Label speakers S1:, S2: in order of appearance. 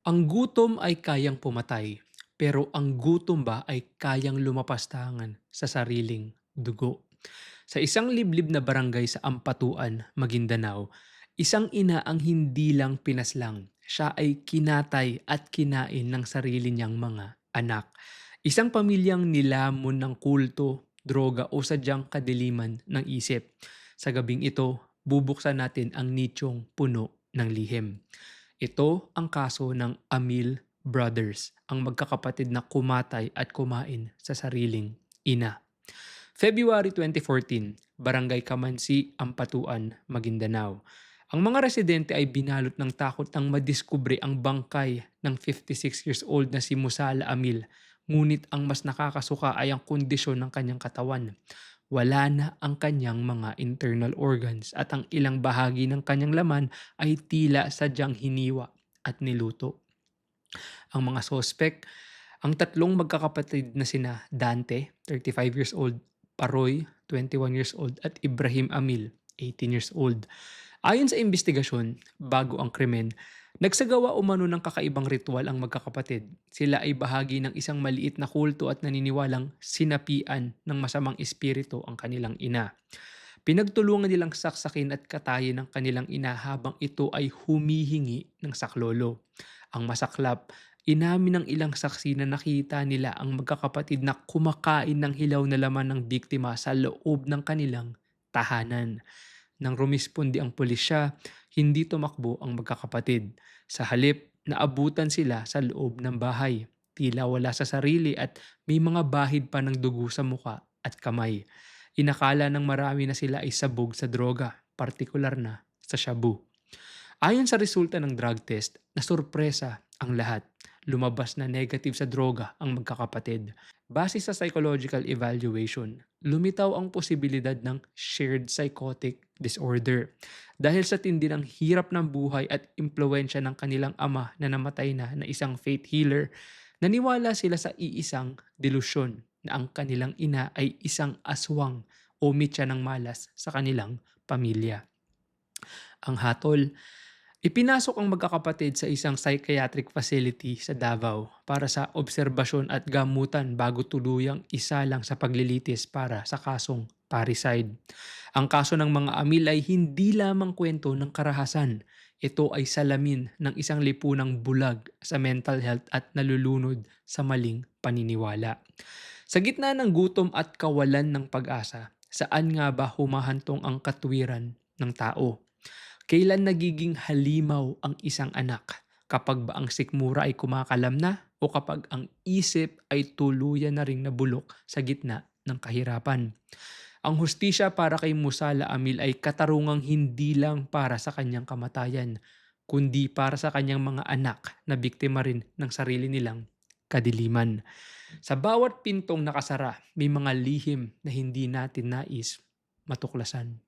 S1: Ang gutom ay kayang pumatay, pero ang gutom ba ay kayang lumapastangan sa sariling dugo? Sa isang liblib na barangay sa Ampatuan, Maguindanao, isang ina ang hindi lang pinaslang, siya ay kinatay at kinain ng sarili niyang mga anak. Isang pamilyang nilamon ng kulto, droga o sadyang kadiliman ng isip. Sa gabing ito, bubuksan natin ang nichong puno ng lihim. Ito ang kaso ng Amil Brothers, ang magkakapatid na kumatay at kumain sa sariling ina. February 2014, Barangay Kamansi, Ampatuan, Maguindanao. Ang mga residente ay binalot ng takot nang madiskubre ang bangkay ng 56 years old na si Musala Amil. Ngunit ang mas nakakasuka ay ang kondisyon ng kanyang katawan. Wala na ang kanyang mga internal organs at ang ilang bahagi ng kanyang laman ay tila sadyang hiniwa at niluto. Ang mga sospek, ang tatlong magkakapatid na sina Dante, 35 years old, Paroy, 21 years old, at Ibrahim Amil, 18 years old. Ayon sa investigasyon, bago ang krimen, nagsagawa umano ng kakaibang ritual ang magkakapatid. Sila ay bahagi ng isang maliit na kulto at naniniwalang sinapian ng masamang espiritu ang kanilang ina. Pinagtulungan nilang saksakin at katayin ng kanilang ina habang ito ay humihingi ng saklolo. Ang masaklap, inamin ng ilang saksi na nakita nila ang magkakapatid na kumakain ng hilaw na laman ng biktima sa loob ng kanilang tahanan. Nang rumispondi ang pulisya, hindi tumakbo ang magkakapatid. Sa halip, naabutan sila sa loob ng bahay. Tila wala sa sarili at may mga bahid pa ng dugo sa muka at kamay. Inakala ng marami na sila ay sabog sa droga, partikular na sa shabu. Ayon sa resulta ng drug test, nasurpresa ang lahat. Lumabas na negative sa droga ang magkakapatid. Base sa psychological evaluation, lumitaw ang posibilidad ng shared psychotic disorder. Dahil sa tindi ng hirap ng buhay at impluensya ng kanilang ama na namatay na isang faith healer, naniwala sila sa iisang delusyon na ang kanilang ina ay isang aswang o mitya ng malas sa kanilang pamilya. Ang hatol, ipinasok ang magkakapatid sa isang psychiatric facility sa Davao para sa obserbasyon at gamutan bago tuluyang isalang sa paglilitis para sa kasong parricide. Ang kaso ng mga Amil ay hindi lamang kwento ng karahasan. Ito ay salamin ng isang lipunang bulag sa mental health at nalulunod sa maling paniniwala. Sa gitna ng gutom at kawalan ng pag-asa, saan nga ba humahantong ang katwiran ng tao? Kailan nagiging halimaw ang isang anak? Kapag ba ang sikmura ay kumakalam na o kapag ang isip ay tuluyan na ring nabulok sa gitna ng kahirapan? Ang hustisya para kay Musala Amil ay katarungang hindi lang para sa kanyang kamatayan, kundi para sa kanyang mga anak na biktima rin ng sarili nilang kadiliman. Sa bawat pintong nakasara, may mga lihim na hindi natin nais matuklasan.